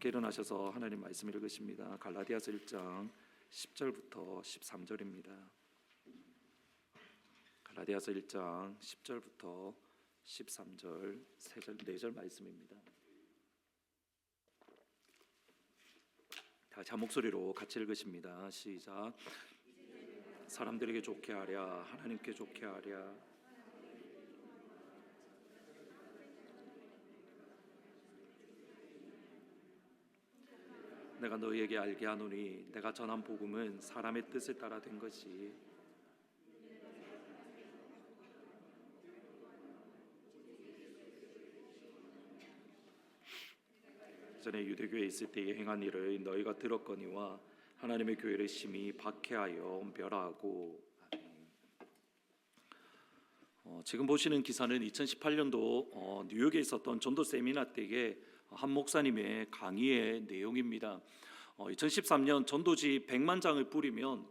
함께 일어나셔서 하나님 말씀 읽으십니다. 갈라디아서 1장 10절부터 13절입니다. 갈라디아서 1장 10절부터 13절 4절 말씀입니다. 다시 한 목소리로 같이 읽으십니다. 시작. 사람들에게 좋게 하랴 하나님께 좋게 하랴. 내가 너희에게 알게 하노니 내가 전한 복음은 사람의 뜻을 따라 된 것이 전에 유대교에 있을 때에 행한 일을 너희가 들었거니와 하나님의 교회를 심히 박해하여 멸하고. 지금 보시는 기사는 2018년도 뉴욕에 있었던 전도 세미나 때의 한 목사님의 강의의 내용입니다. 2013년 전도지 100만 장을 뿌리면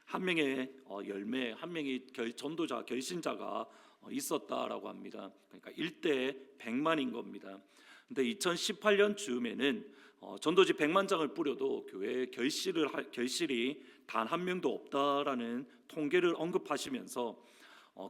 한 명의 열매, 한 명의 전도자, 결신자가 있었다라고 합니다. 그러니까 1대 100만인 겁니다. 근데 2018년 즈음에는 전도지 100만 장을 뿌려도 교회에 결실이 단 한 명도 없다라는 통계를 언급하시면서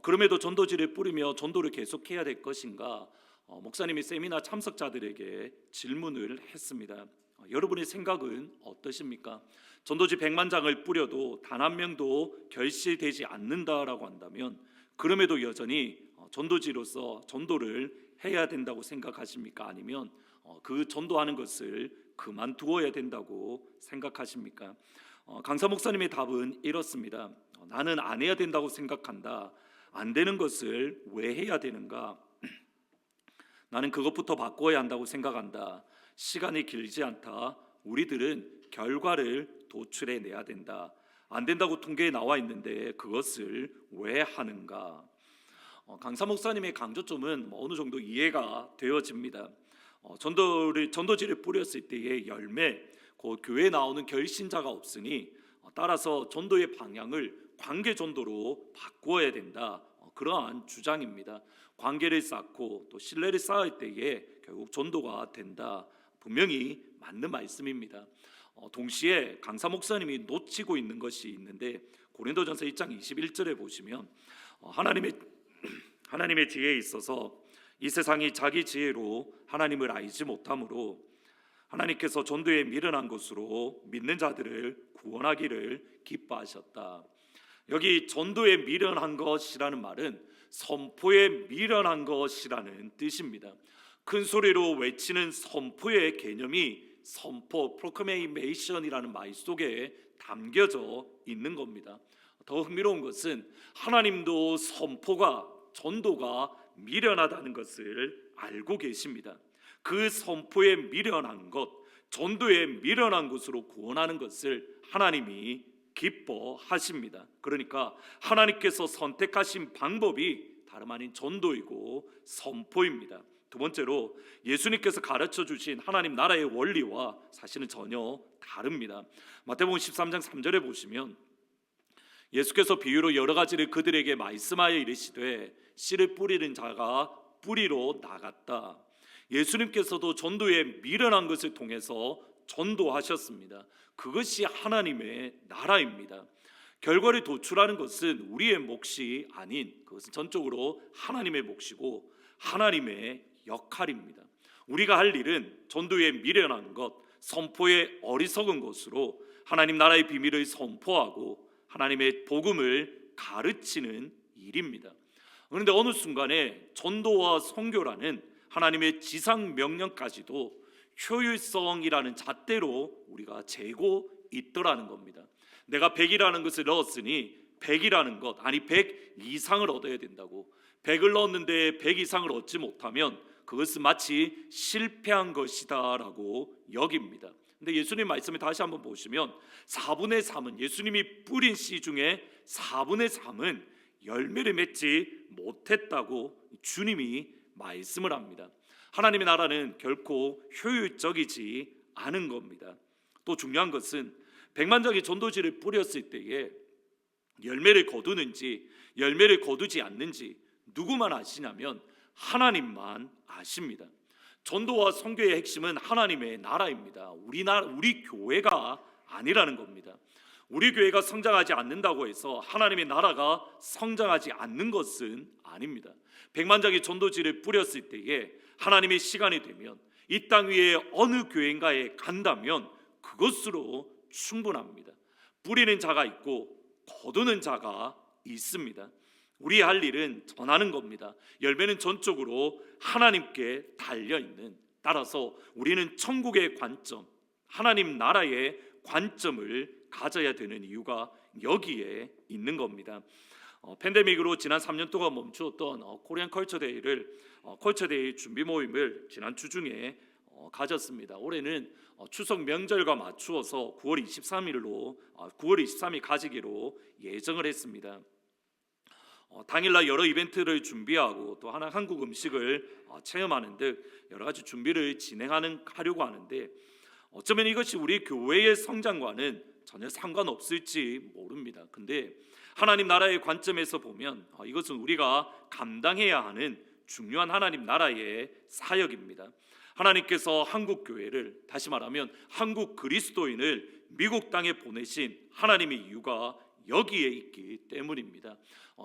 그럼에도 전도지를 뿌리며 전도를 계속해야 될 것인가, 목사님이 세미나 참석자들에게 질문을 했습니다. 여러분의 생각은 어떠십니까? 전도지 100만 장을 뿌려도 단 한 명도 결실되지 않는다라고 한다면 그럼에도 여전히 전도지로서 전도를 해야 된다고 생각하십니까? 아니면 그 전도하는 것을 그만두어야 된다고 생각하십니까? 강사 목사님의 답은 이렇습니다. 나는 안 해야 된다고 생각한다. 안 되는 것을 왜 해야 되는가? 나는 그것부터 바꿔야 한다고 생각한다. 시간이 길지 않다. 우리들은 결과를 도출해내야 된다. 안 된다고 통계에 나와 있는데 그것을 왜 하는가? 강사 목사님의 강조점은 어느 정도 이해가 되어집니다. 전도지를 뿌렸을 때의 열매, 곧 교회에 나오는 결신자가 없으니 따라서 전도의 방향을 관계 전도로 바꾸어야 된다. 그러한 주장입니다. 관계를 쌓고 또 신뢰를 쌓을 때에 결국 전도가 된다. 분명히 맞는 말씀입니다. 동시에 강사 목사님이 놓치고 있는 것이 있는데 고린도전서 1장 21절에 보시면 하나님의 지혜에 있어서 이 세상이 자기 지혜로 하나님을 알지 못하므로 하나님께서 전도에 미련한 것으로 믿는 자들을 구원하기를 기뻐하셨다. 여기 전도에 미련한 것이라는 말은 선포에 미련한 것이라는 뜻입니다. 큰 소리로 외치는 선포의 개념이 선포, 프로클레이메이션이라는 말 속에 담겨져 있는 겁니다. 더 흥미로운 것은 하나님도 선포가, 전도가 미련하다는 것을 알고 계십니다. 그 선포에 미련한 것, 전도에 미련한 것으로 구원하는 것을 하나님이 기뻐하십니다. 그러니까 하나님께서 선택하신 방법이 다름 아닌 전도이고 선포입니다. 두 번째로 예수님께서 가르쳐 주신 하나님 나라의 원리와 사실은 전혀 다릅니다. 마태복음 13장 3절에 보시면 예수께서 비유로 여러 가지를 그들에게 말씀하여 이르시되 씨를 뿌리는 자가 뿌리로 나갔다. 예수님께서도 전도에 미련한 것을 통해서 전도하셨습니다. 그것이 하나님의 나라입니다. 결과를 도출하는 것은 우리의 몫이 아닌, 그것은 전적으로 하나님의 몫이고 하나님의 역할입니다. 우리가 할 일은 전도에 미련한 것, 선포에 어리석은 것으로 하나님 나라의 비밀을 선포하고 하나님의 복음을 가르치는 일입니다. 그런데 어느 순간에 전도와 선교라는 하나님의 지상 명령까지도 효율성이라는 잣대로 우리가 재고 있더라는 겁니다. 내가 100이라는 것을 넣었으니 100이라는 것, 아니 100 이상을 얻어야 된다고. 100을 넣었는데 100 이상을 얻지 못하면 그것은 마치 실패한 것이다 라고 여깁니다. 근데 예수님 말씀을 다시 한번 보시면 4분의 3은, 예수님이 뿌린 씨 중에 4분의 3은 열매를 맺지 못했다고 주님이 말씀을 합니다. 하나님의 나라는 결코 효율적이지 않은 겁니다. 또 중요한 것은 100만 장의 전도지를 뿌렸을 때에 열매를 거두는지 열매를 거두지 않는지 누구만 아시냐면 하나님만 아십니다. 전도와 선교의 핵심은 하나님의 나라입니다. 우리 교회가 아니라는 겁니다. 우리 교회가 성장하지 않는다고 해서 하나님의 나라가 성장하지 않는 것은 아닙니다. 백만장의 전도지를 뿌렸을 때에 하나님의 시간이 되면 이 땅 위에 어느 교회인가에 간다면 그것으로 충분합니다. 뿌리는 자가 있고 거두는 자가 있습니다. 우리의 할 일은 전하는 겁니다. 열매는 전적으로 하나님께 달려있는, 따라서 우리는 천국의 관점, 하나님 나라의 관점을 가져야 되는 이유가 여기에 있는 겁니다. 팬데믹으로 지난 3년 동안 멈추었던 코리안 컬처데이를 컬처데이 준비 모임을 지난 주 중에 가졌습니다. 올해는 추석 명절과 맞추어서 9월 23일 가지기로 예정을 했습니다. 당일날 여러 이벤트를 준비하고 또 한국 음식을 체험하는 등 여러 가지 준비를 진행하려고 하는데, 어쩌면 이것이 우리 교회의 성장과는 전혀 상관없을지 모릅니다. 근데 하나님 나라의 관점에서 보면 이것은 우리가 감당해야 하는 중요한 하나님 나라의 사역입니다. 하나님께서 한국 교회를, 다시 말하면 한국 그리스도인을 미국 땅에 보내신 하나님의 이유가 여기에 있기 때문입니다.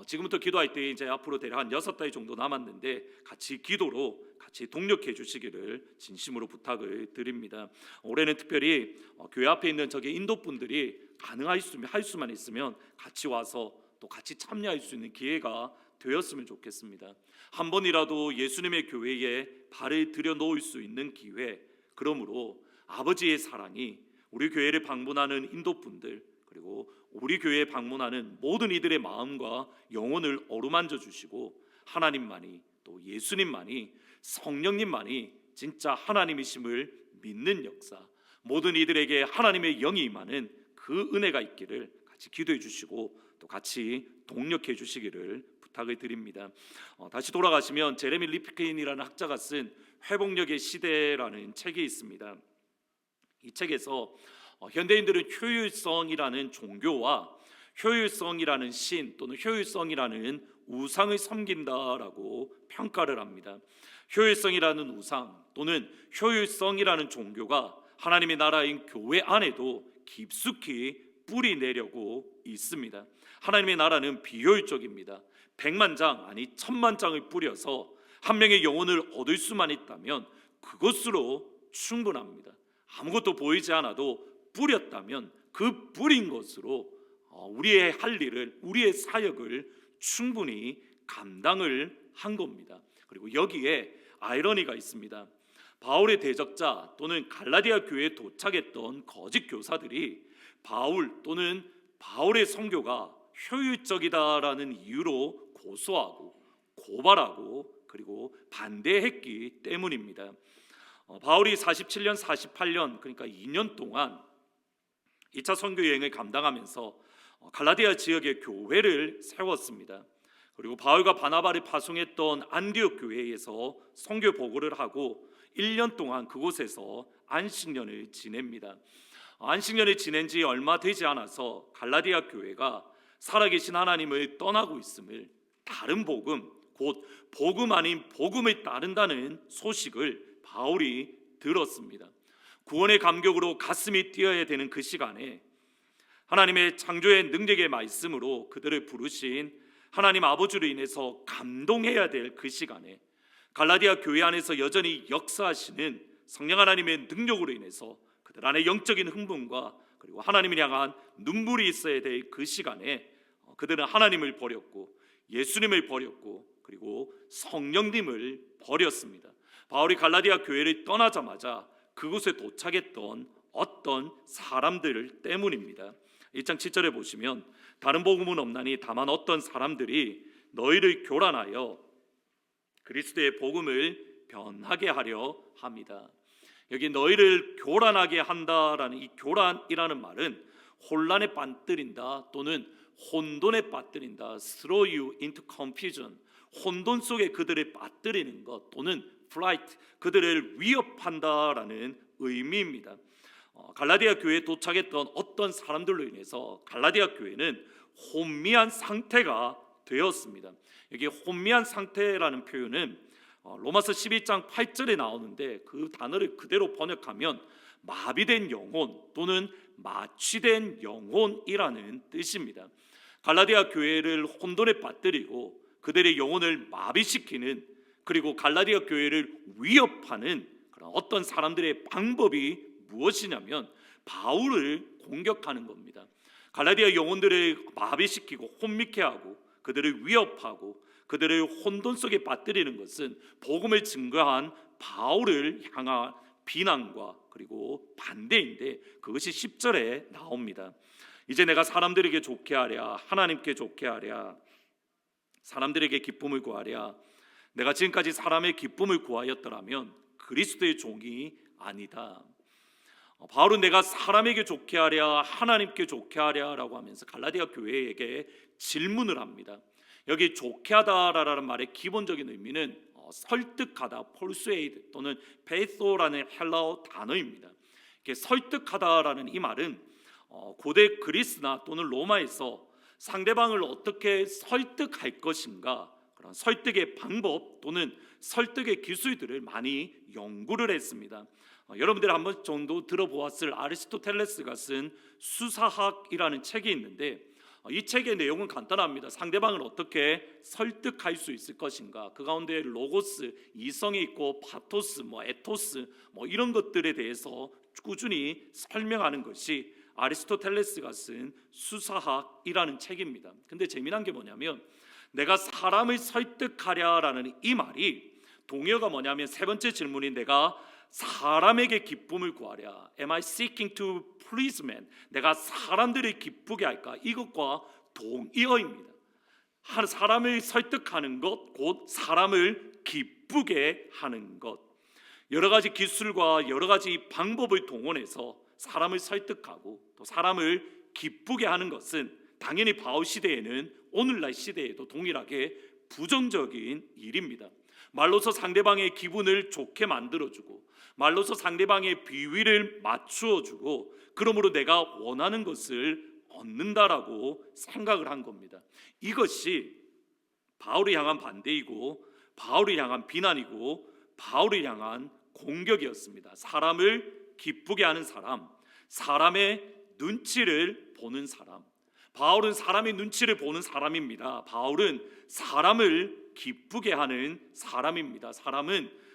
지금부터 기도할 때 이제 앞으로 대략 한 6달 정도 남았는데 같이 기도로 같이 동력해 주시기를 진심으로 부탁을 드립니다. 올해는 특별히 교회 앞에 있는 저기 인도 분들이 할 수만 있으면 같이 와서 또 같이 참여할 수 있는 기회가 되었으면 좋겠습니다. 한 번이라도 예수님의 교회에 발을 들여 놓을 수 있는 기회, 그러므로 아버지의 사랑이 우리 교회를 방문하는 인도 분들, 그리고 우리 교회에 방문하는 모든 이들의 마음과 영혼을 어루만져 주시고, 하나님만이, 또 예수님만이, 성령님만이 진짜 하나님이심을 믿는 역사, 모든 이들에게 하나님의 영이 임하는 그 은혜가 있기를 같이 기도해 주시고 또 같이 동력해 주시기를 부탁을 드립니다. 다시 돌아가시면 제레미 리프킨이라는 학자가 쓴 회복력의 시대라는 책이 있습니다. 이 책에서 현대인들은 효율성이라는 종교와 효율성이라는 신 또는 효율성이라는 우상을 섬긴다라고 평가를 합니다. 효율성이라는 우상 또는 효율성이라는 종교가 하나님의 나라인 교회 안에도 깊숙이 뿌리 내려고 있습니다. 하나님의 나라는 비효율적입니다. 100만 장 아니 1000만 장을 뿌려서 한 명의 영혼을 얻을 수만 있다면 그것으로 충분합니다. 아무것도 보이지 않아도 뿌렸다면 그 뿌린 것으로 우리의 할 일을, 우리의 사역을 충분히 감당을 한 겁니다. 그리고 여기에 아이러니가 있습니다. 바울의 대적자 또는 갈라디아 교회에 도착했던 거짓 교사들이 바울 또는 바울의 선교가 효율적이다라는 이유로 고소하고 고발하고 그리고 반대했기 때문입니다. 바울이 47년 48년 그러니까 2년 동안 2차 선교 여행을 감당하면서 갈라디아 지역의 교회를 세웠습니다. 그리고 바울과 바나바를 파송했던 안디옥 교회에서 선교 보고를 하고 1년 동안 그곳에서 안식년을 지냅니다. 안식년을 지낸 지 얼마 되지 않아서 갈라디아 교회가 살아계신 하나님을 떠나고 있음을, 다른 복음, 곧 복음 아닌 복음을 따른다는 소식을 바울이 들었습니다. 구원의 감격으로 가슴이 뛰어야 되는 그 시간에 하나님의 창조의 능력의 말씀으로 그들을 부르신 하나님 아버지로 인해서 감동해야 될 그 시간에 갈라디아 교회 안에서 여전히 역사하시는 성령 하나님의 능력으로 인해서 그들 안에 영적인 흥분과 그리고 하나님을 향한 눈물이 있어야 될 그 시간에 그들은 하나님을 버렸고 예수님을 버렸고 그리고 성령님을 버렸습니다. 바울이 갈라디아 교회를 떠나자마자 그곳에 도착했던 어떤 사람들 때문입니다. 1장 7절에 보시면 다른 복음은 없나니 다만 어떤 사람들이 너희를 교란하여 그리스도의 복음을 변하게 하려 합니다. 여기 너희를 교란하게 한다라는 이 교란이라는 말은 혼란에 빠뜨린다 또는 혼돈에 빠뜨린다, throw you into confusion, 혼돈 속에 그들을 빠뜨리는 것 또는 flight, 그들을 위협한다라는 의미입니다. 갈라디아 교회에 도착했던 어떤 사람들로 인해서 갈라디아 교회는 혼미한 상태가 되었습니다. 여기 혼미한 상태라는 표현은 로마서 12장 8절에 나오는데 그 단어를 그대로 번역하면 마비된 영혼 또는 마취된 영혼이라는 뜻입니다. 갈라디아 교회를 혼돈에 빠뜨리고 그들의 영혼을 마비시키는, 그리고 갈라디아 교회를 위협하는 그런 어떤 사람들의 방법이 무엇이냐면 바울을 공격하는 겁니다. 갈라디아 영혼들을 마비시키고 혼미케 하고 그들을 위협하고 그들을 혼돈 속에 빠뜨리는 것은 복음을 증거한 바울을 향한 비난과 그리고 반대인데, 그것이 10절에 나옵니다. 이제 내가 사람들에게 좋게 하랴, 하나님께 좋게 하랴, 사람들에게 기쁨을 구하랴. 내가 지금까지 사람의 기쁨을 구하였더라면 그리스도의 종이 아니다. 바울은 내가 사람에게 좋게 하랴, 하나님께 좋게 하랴라고 하면서 갈라디아 교회에게 질문을 합니다. 여기 좋게 하다라는 말의 기본적인 의미는 설득하다, persuade 또는 peitho라는 헬라어 단어입니다. 이렇게 설득하다라는 이 말은 고대 그리스나 또는 로마에서 상대방을 어떻게 설득할 것인가, 그런 설득의 방법 또는 설득의 기술들을 많이 연구를 했습니다. 여러분들이 한 번 정도 들어보았을 아리스토텔레스가 쓴 수사학이라는 책이 있는데, 이 책의 내용은 간단합니다. 상대방을 어떻게 설득할 수 있을 것인가, 그 가운데 로고스, 이성이 있고 파토스, 에토스 이런 것들에 대해서 꾸준히 설명하는 것이 아리스토텔레스가 쓴 수사학이라는 책입니다. 근데 재미난 게 뭐냐면, 내가 사람을 설득하랴라는 이 말이 동의어가 뭐냐면, 세 번째 질문이 내가 사람에게 기쁨을 구하랴, Am I seeking to please men? 내가 사람들을 기쁘게 할까? 이것과 동의어입니다. 사람을 설득하는 것, 곧 사람을 기쁘게 하는 것. 여러 가지 기술과 여러 가지 방법을 동원해서 사람을 설득하고 또 사람을 기쁘게 하는 것은 당연히 바울 시대에는 오늘날 시대에도 동일하게 부정적인 일입니다. 말로서 상대방의 기분을 좋게 만들어주고 말로서 상대방의 비위를 맞추어주고 그러므로 내가 원하는 것을 얻는다라고 생각을 한 겁니다. 이것이 바울을 향한 반대이고 바울을 향한 비난이고 바울을 향한 공격이었습니다. 사람을 기쁘게 하는 사람, 사람의 눈치를 보는 사람. 바울은 사람의 눈치를 보는 사람입니다. 바울은 사람을 기쁘게 하는 사람입니다.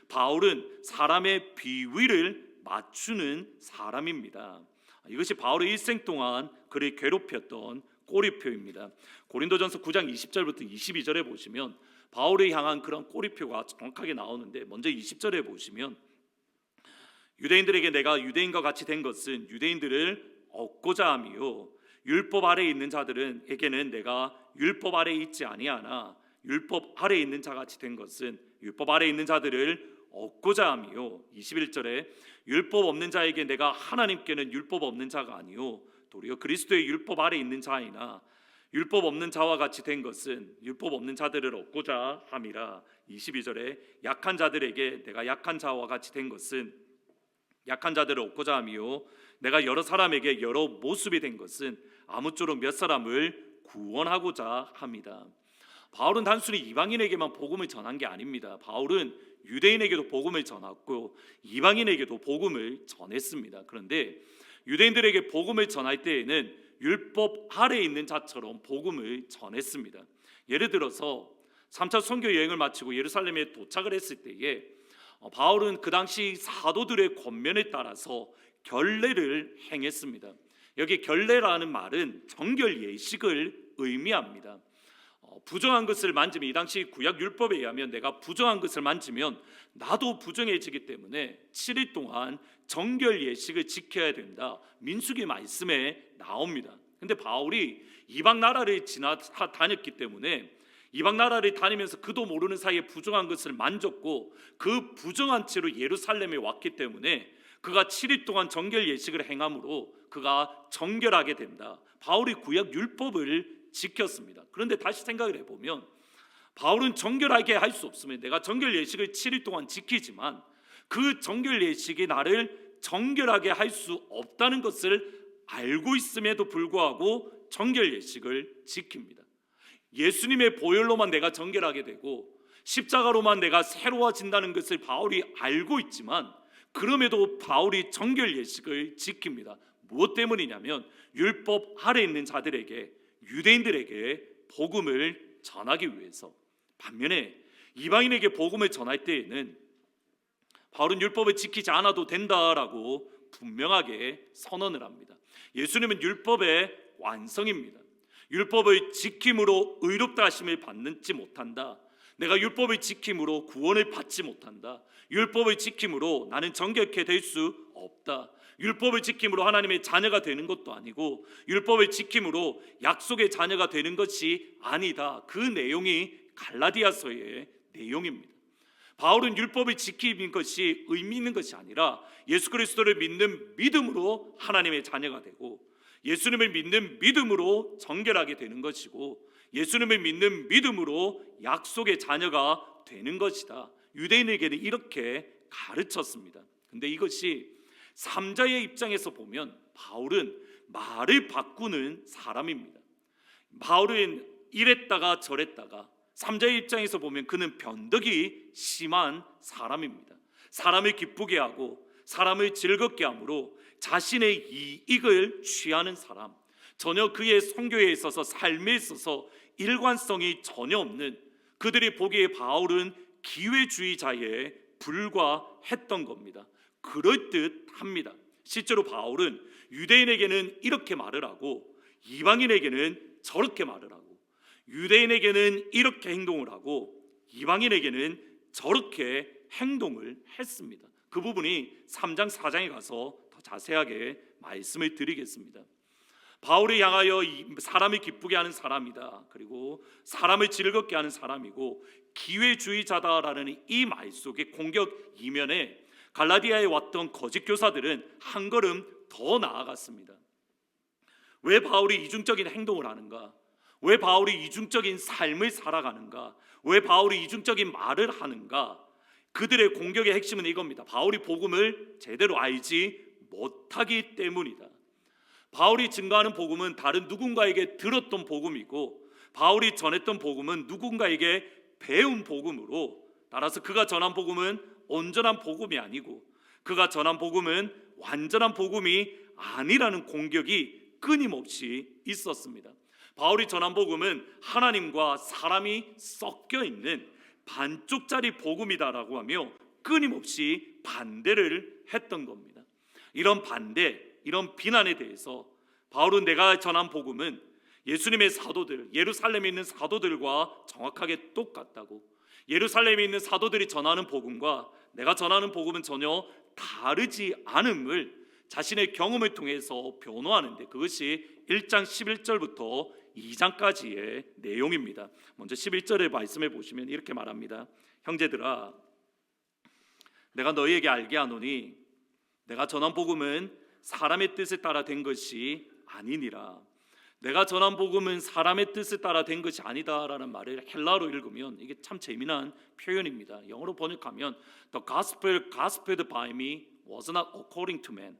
바울은 사람의 비위를 맞추는 사람입니다. 이것이 바울의 일생 동안 그를 괴롭혔던 꼬리표입니다. 고린도전서 9장 20절부터 22절에 보시면 바울을 향한 그런 꼬리표가 정확하게 나오는데, 먼저 20절에 보시면 유대인들에게 내가 유대인과 같이 된 것은 유대인들을 얻고자 함이요, 율법 아래에 있는 자들에게는 내가 율법 아래에 있지 아니하나 율법 아래에 있는 자같이 된 것은 율법 아래에 있는 자들을 얻고자 함이요. 21절에 율법 없는 자에게 내가 하나님께는 율법 없는 자가 아니요 도리어 그리스도의 율법 아래에 있는 자이나 율법 없는 자와 같이 된 것은 율법 없는 자들을 얻고자 함이라. 22절에 약한 자들에게 내가 약한 자와 같이 된 것은 약한 자들을 얻고자 함이요 내가 여러 사람에게 여러 모습이 된 것은 아무쪼록 몇 사람을 구원하고자 합니다. 바울은 단순히 이방인에게만 복음을 전한 게 아닙니다. 바울은 유대인에게도 복음을 전했고 이방인에게도 복음을 전했습니다. 그런데 유대인들에게 복음을 전할 때에는 율법 아래에 있는 자처럼 복음을 전했습니다. 예를 들어서 3차 선교 여행을 마치고 예루살렘에 도착을 했을 때에 바울은 그 당시 사도들의 권면에 따라서 결례를 행했습니다. 여기 결례라는 말은 정결 예식을 의미합니다. 부정한 것을 만지면, 이 당시 구약 율법에 의하면 내가 부정한 것을 만지면 나도 부정해지기 때문에 7일 동안 정결 예식을 지켜야 된다. 민수기 말씀에 나옵니다. 근데 바울이 이방 나라를 다녔기 때문에 이방 나라를 다니면서 그도 모르는 사이에 부정한 것을 만졌고 그 부정한 채로 예루살렘에 왔기 때문에 그가 7일 동안 정결 예식을 행함으로 그가 정결하게 된다. 바울이 구약 율법을 지켰습니다. 그런데 다시 생각을 해보면 바울은 정결하게 할 수 없으면 내가 정결 예식을 7일 동안 지키지만 그 정결 예식이 나를 정결하게 할 수 없다는 것을 알고 있음에도 불구하고 정결 예식을 지킵니다. 예수님의 보혈로만 내가 정결하게 되고 십자가로만 내가 새로워진다는 것을 바울이 알고 있지만 그럼에도 바울이 정결 예식을 지킵니다. 무엇 때문이냐면 율법 아래 있는 자들에게, 유대인들에게 복음을 전하기 위해서. 반면에 이방인에게 복음을 전할 때에는 바울은 율법을 지키지 않아도 된다라고 분명하게 선언을 합니다. 예수님은 율법의 완성입니다. 율법을 지킴으로 의롭다 하심을 받지 못한다. 내가 율법을 지킴으로 구원을 받지 못한다. 율법을 지킴으로 나는 정결케 될 수 없다. 율법을 지킴으로 하나님의 자녀가 되는 것도 아니고 율법을 지킴으로 약속의 자녀가 되는 것이 아니다. 그 내용이 갈라디아서의 내용입니다. 바울은 율법을 지키는 것이 의미 있는 것이 아니라 예수 그리스도를 믿는 믿음으로 하나님의 자녀가 되고 예수님을 믿는 믿음으로 정결하게 되는 것이고 예수님을 믿는 믿음으로 약속의 자녀가 되는 것이다. 유대인에게는 이렇게 가르쳤습니다. 근데 이것이 삼자의 입장에서 보면 바울은 말을 바꾸는 사람입니다. 바울은 이랬다가 저랬다가, 삼자의 입장에서 보면 그는 변덕이 심한 사람입니다. 사람을 기쁘게 하고 사람을 즐겁게 함으로 자신의 이익을 취하는 사람, 전혀 그의 선교에 있어서 삶에 있어서 일관성이 전혀 없는, 그들이 보기에 바울은 기회주의자에 불과했던 겁니다. 그럴듯합니다. 실제로 바울은 유대인에게는 이렇게 말을 하고 이방인에게는 저렇게 말을 하고, 유대인에게는 이렇게 행동을 하고 이방인에게는 저렇게 행동을 했습니다. 그 부분이 3장 4장에 가서 더 자세하게 말씀을 드리겠습니다. 바울을 향하여 사람을 기쁘게 하는 사람이다, 그리고 사람을 즐겁게 하는 사람이고 기회주의자다라는 이 말 속에 공격 이면에 갈라디아에 왔던 거짓 교사들은 한 걸음 더 나아갔습니다. 왜 바울이 이중적인 행동을 하는가? 왜 바울이 이중적인 삶을 살아가는가? 왜 바울이 이중적인 말을 하는가? 그들의 공격의 핵심은 이겁니다. 바울이 복음을 제대로 알지 못하기 때문이다. 바울이 증거하는 복음은 다른 누군가에게 들었던 복음이고 바울이 전했던 복음은 누군가에게 배운 복음으로, 따라서 그가 전한 복음은 온전한 복음이 아니고 그가 전한 복음은 완전한 복음이 아니라는 공격이 끊임없이 있었습니다. 바울이 전한 복음은 하나님과 사람이 섞여 있는 반쪽짜리 복음이다라고 하며 끊임없이 반대를 했던 겁니다. 이런 반대, 이런 비난에 대해서 바울은 내가 전한 복음은 예수님의 사도들, 예루살렘에 있는 사도들과 정확하게 똑같다고, 예루살렘에 있는 사도들이 전하는 복음과 내가 전하는 복음은 전혀 다르지 않음을 자신의 경험을 통해서 변호하는데, 그것이 1장 11절부터 2장까지의 내용입니다. 먼저 11절의 말씀을 보시면 이렇게 말합니다. 형제들아, 내가 너희에게 알게 하노니 내가 전한 복음은 사람의 뜻에 따라 된 것이 아니니라. 내가 전한 복음은 사람의 뜻에 따라 된 것이 아니다라는 말을 헬라어로 읽으면 이게 참 재미난 표현입니다. 영어로 번역하면 The gospel gospeled by me was not according to man.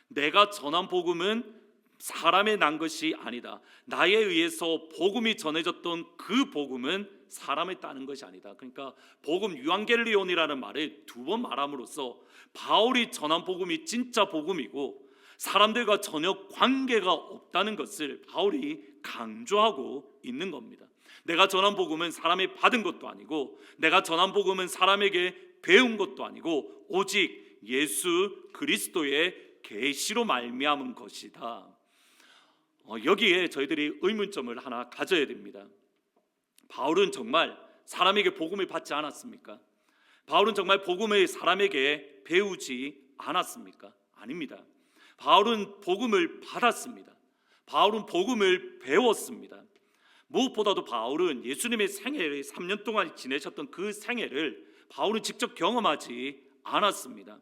내가 전한 복음은 사람의 난 것이 아니다. 나에 의해서 복음이 전해졌던 그 복음은 사람에 따른 것이 아니다. 그러니까 복음 유앙겔리온이라는 말을 두 번 말함으로써 바울이 전한 복음이 진짜 복음이고 사람들과 전혀 관계가 없다는 것을 바울이 강조하고 있는 겁니다. 내가 전한 복음은 사람이 받은 것도 아니고 내가 전한 복음은 사람에게 배운 것도 아니고 오직 예수 그리스도의 계시로 말미암은 것이다. 여기에 저희들이 의문점을 하나 가져야 됩니다. 바울은 정말 사람에게 복음을 받지 않았습니까? 바울은 정말 복음을 사람에게 배우지 않았습니까? 아닙니다. 바울은 복음을 받았습니다. 바울은 복음을 배웠습니다. 무엇보다도 바울은 예수님의 생애를 3년 동안 지내셨던 그 생애를 바울은 직접 경험하지 않았습니다.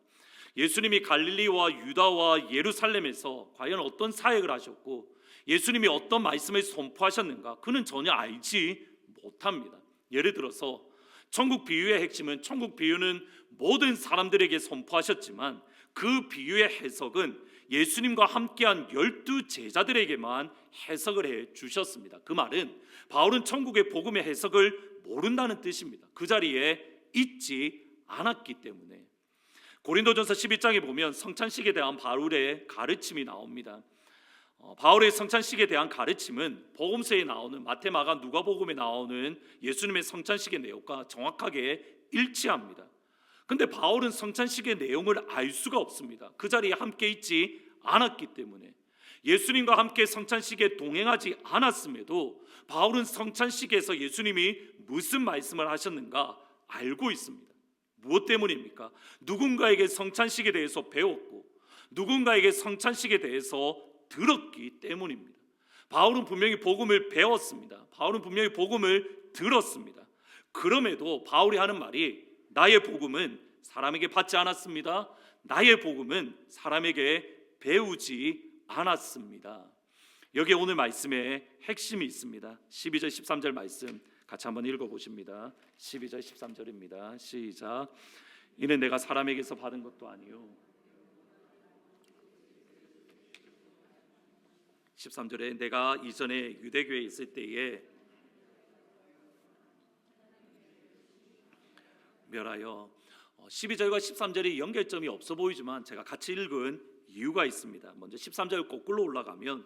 예수님이 갈릴리와 유다와 예루살렘에서 과연 어떤 사역을 하셨고 예수님이 어떤 말씀을 선포하셨는가, 그는 전혀 알지 못합니다. 예를 들어서 천국 비유의 핵심은, 천국 비유는 모든 사람들에게 선포하셨지만 그 비유의 해석은 예수님과 함께한 12 제자들에게만 해석을 해 주셨습니다. 그 말은 바울은 천국의 복음의 해석을 모른다는 뜻입니다. 그 자리에 있지 않았기 때문에. 고린도전서 12장에 보면 성찬식에 대한 바울의 가르침이 나옵니다. 바울의 성찬식에 대한 가르침은 복음서에 나오는 마태, 마가, 누가복음에 나오는 예수님의 성찬식의 내용과 정확하게 일치합니다. 근데 바울은 성찬식의 내용을 알 수가 없습니다. 그 자리에 함께 있지 않았기 때문에. 예수님과 함께 성찬식에 동행하지 않았음에도 바울은 성찬식에서 예수님이 무슨 말씀을 하셨는가 알고 있습니다. 무엇 때문입니까? 누군가에게 성찬식에 대해서 배웠고 누군가에게 성찬식에 대해서 들었기 때문입니다. 바울은 분명히 복음을 배웠습니다. 바울은 분명히 복음을 들었습니다. 그럼에도 바울이 하는 말이 나의 복음은 사람에게 받지 않았습니다. 나의 복음은 사람에게 배우지 않았습니다. 여기에 오늘 말씀에 핵심이 있습니다. 12절 13절 말씀 같이 한번 읽어보십니다. 12절 13절입니다. 시작. 이는 내가 사람에게서 받은 것도 아니요 13절에 내가 이전에 유대교에 있을 때에 멸하여 12절과 13절이 연결점이 없어 보이지만 제가 같이 읽은 이유가 있습니다. 먼저 13절 거꾸로 올라가면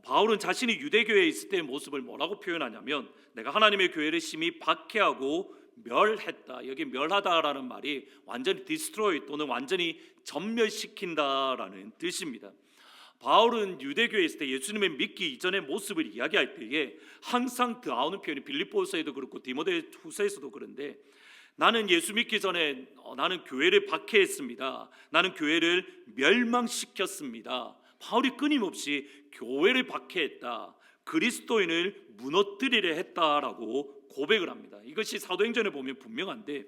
바울은 자신이 유대교에 있을 때의 모습을 뭐라고 표현하냐면 내가 하나님의 교회를 심히 박해하고 멸했다. 여기 멸하다라는 말이 완전히 destroy 또는 완전히 전멸시킨다라는 뜻입니다. 바울은 유대교에 있을 때 예수님을 믿기 이전의 모습을 이야기할 때에 항상 나오는 표현이 빌립보서에도 그렇고 디모데후서에서도 그런데 나는 예수 믿기 전에 나는 교회를 박해했습니다. 나는 교회를 멸망시켰습니다. 바울이 끊임없이 교회를 박해했다. 그리스도인을 무너뜨리려 했다라고 고백을 합니다. 이것이 사도행전에 보면 분명한데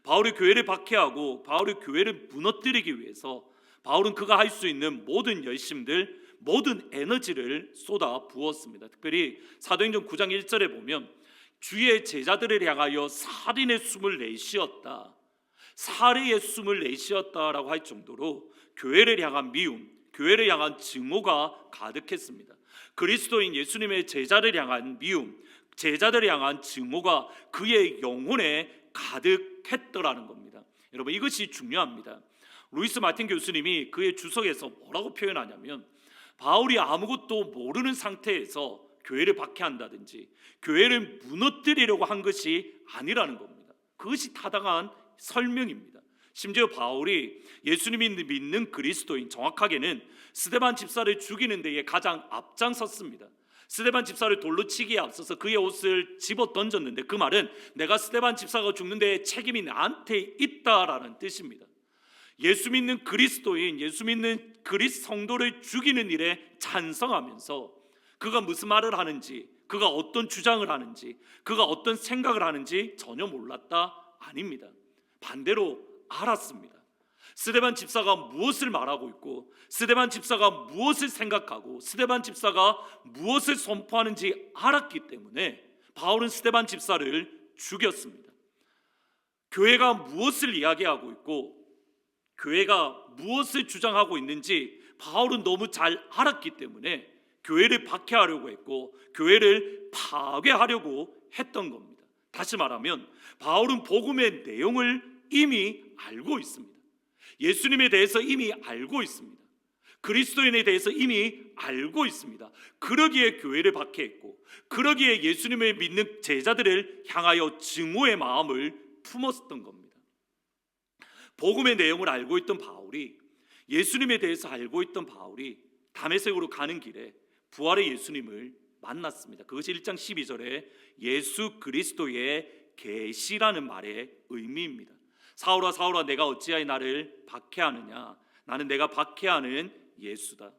바울이 교회를 박해하고 바울이 교회를 무너뜨리기 위해서 바울은 그가 할 수 있는 모든 열심들, 모든 에너지를 쏟아 부었습니다. 특별히 사도행전 9장 1절에 보면 주의 제자들을 향하여 살인의 숨을 내쉬었다. 살해의 숨을 내쉬었다라고 할 정도로 교회를 향한 미움, 교회를 향한 증오가 가득했습니다. 그리스도인 예수님의 제자를 향한 미움, 제자들을 향한 증오가 그의 영혼에 가득했더라는 겁니다. 여러분 이것이 중요합니다. 루이스 마틴 교수님이 그의 주석에서 뭐라고 표현하냐면 바울이 아무것도 모르는 상태에서 교회를 박해한다든지 교회를 무너뜨리려고 한 것이 아니라는 겁니다. 그것이 타당한 설명입니다. 심지어 바울이 예수님이 믿는 그리스도인, 정확하게는 스데반 집사를 죽이는 데에 가장 앞장섰습니다. 스데반 집사를 돌로 치기에 앞서서 그의 옷을 집어 던졌는데 그 말은 내가 스데반 집사가 죽는 데에 책임이 나한테 있다라는 뜻입니다. 예수 믿는 그리스도인, 예수 믿는 그리스도 성도를 죽이는 일에 찬성하면서 그가 무슨 말을 하는지, 그가 어떤 주장을 하는지, 그가 어떤 생각을 하는지 전혀 몰랐다? 아닙니다. 반대로 알았습니다. 스데반 집사가 무엇을 말하고 있고 스데반 집사가 무엇을 생각하고 스데반 집사가 무엇을 선포하는지 알았기 때문에 바울은 스데반 집사를 죽였습니다. 교회가 무엇을 이야기하고 있고 교회가 무엇을 주장하고 있는지 바울은 너무 잘 알았기 때문에 교회를 박해하려고 했고 교회를 파괴하려고 했던 겁니다. 다시 말하면 바울은 복음의 내용을 이미 알고 있습니다. 예수님에 대해서 이미 알고 있습니다. 그리스도인에 대해서 이미 알고 있습니다. 그러기에 교회를 박해했고 그러기에 예수님을 믿는 제자들을 향하여 증오의 마음을 품었던 겁니다. 복음의 내용을 알고 있던 바울이, 예수님에 대해서 알고 있던 바울이 다메섹으로 가는 길에 부활의 예수님을 만났습니다. 그것이 1장 12절에 예수 그리스도의 계시라는 말의 의미입니다. 사울아 사울아 내가 어찌하여 나를 박해하느냐, 나는 내가 박해하는 예수다.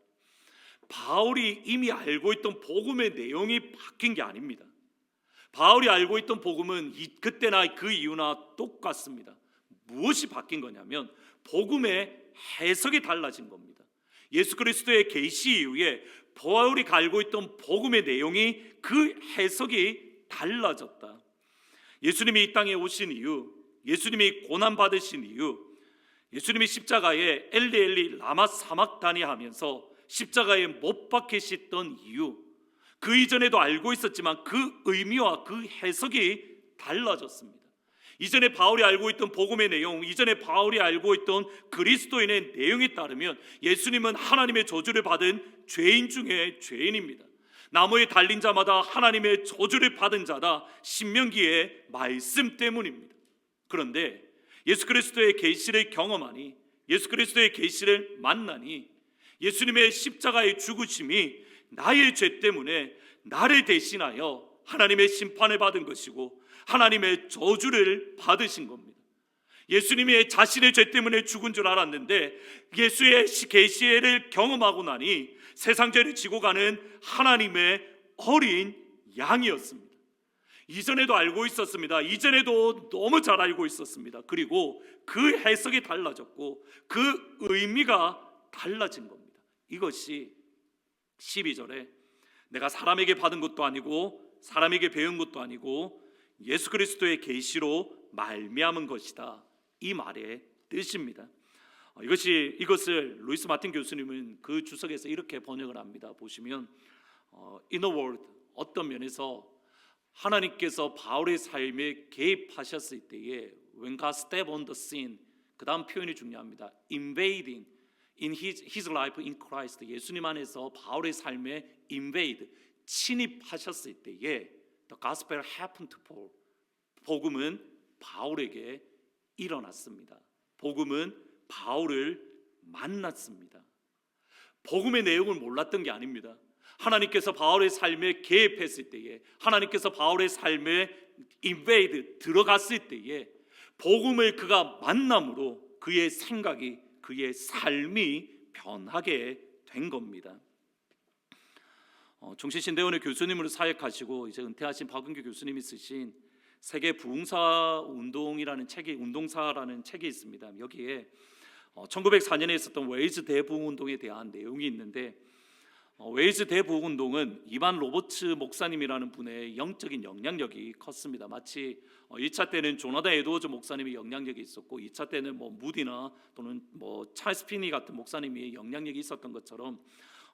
바울이 이미 알고 있던 복음의 내용이 바뀐 게 아닙니다. 바울이 알고 있던 복음은 그때나 그 이유나 똑같습니다. 무엇이 바뀐 거냐면 복음의 해석이 달라진 겁니다. 예수 그리스도의 계시 이후에 바울이 알고 있던 복음의 내용이 그 해석이 달라졌다. 예수님이 이 땅에 오신 이유, 예수님이 고난 받으신 이유, 예수님이 십자가에 엘리 라마 사막다니 하면서 십자가에 못 박히셨던 이유, 그 이전에도 알고 있었지만 그 의미와 그 해석이 달라졌습니다. 이전에 바울이 알고 있던 복음의 내용, 이전에 바울이 알고 있던 그리스도인의 내용에 따르면 예수님은 하나님의 저주를 받은 죄인 중에 죄인입니다. 나무에 달린 자마다 하나님의 저주를 받은 자다, 신명기의 말씀 때문입니다. 그런데 예수 그리스도의 계시를 경험하니, 예수 그리스도의 계시를 만나니 예수님의 십자가의 죽으심이 나의 죄 때문에 나를 대신하여 하나님의 심판을 받은 것이고 하나님의 저주를 받으신 겁니다. 예수님이 자신의 죄 때문에 죽은 줄 알았는데 예수의 계시를 경험하고 나니 세상 죄를 지고 가는 하나님의 어린 양이었습니다. 이전에도 알고 있었습니다. 이전에도 너무 잘 알고 있었습니다. 그리고 그 해석이 달라졌고 그 의미가 달라진 겁니다. 이것이 12절에 내가 사람에게 받은 것도 아니고 사람에게 배운 것도 아니고 예수 그리스도의 계시로 말미암은 것이다, 이 말의 뜻입니다. 이것을 루이스 마틴 교수님은 그 주석에서 이렇게 번역을 합니다. 보시면 in a word, 어떤 면에서 하나님께서 바울의 삶에 개입하셨을 때에 when God step on the scene, 그 다음 표현이 중요합니다. invading in his life in Christ, 예수님 안에서 바울의 삶에 invade, 침입하셨을 때에 the gospel happened to Paul, 복음은 바울에게 일어났습니다. 복음은 바울을 만났습니다. 복음의 내용을 몰랐던 게 아닙니다. 하나님께서 바울의 삶에 개입했을 때에, 하나님께서 바울의 삶에 invade, 들어갔을 때에 복음을 그가 만남으로 그의 생각이, 그의 삶이 변하게 된 겁니다. 종신신대원의 교수님으로 사역하시고 이제 은퇴하신 박은규 교수님이 쓰신 세계 부흥사 운동이라는 책이, 운동사라는 책이 있습니다. 여기에 1904년에 있었던 웨일즈 대부흥 운동에 대한 내용이 있는데, 웨일즈 대부흥 운동은 이반 로버츠 목사님이라는 분의 영적인 영향력이 컸습니다. 마치 1차 때는 조나단 에드워즈 목사님의 영향력이 있었고 2차 때는 무디나 또는 찰스 피니 같은 목사님의 영향력이 있었던 것처럼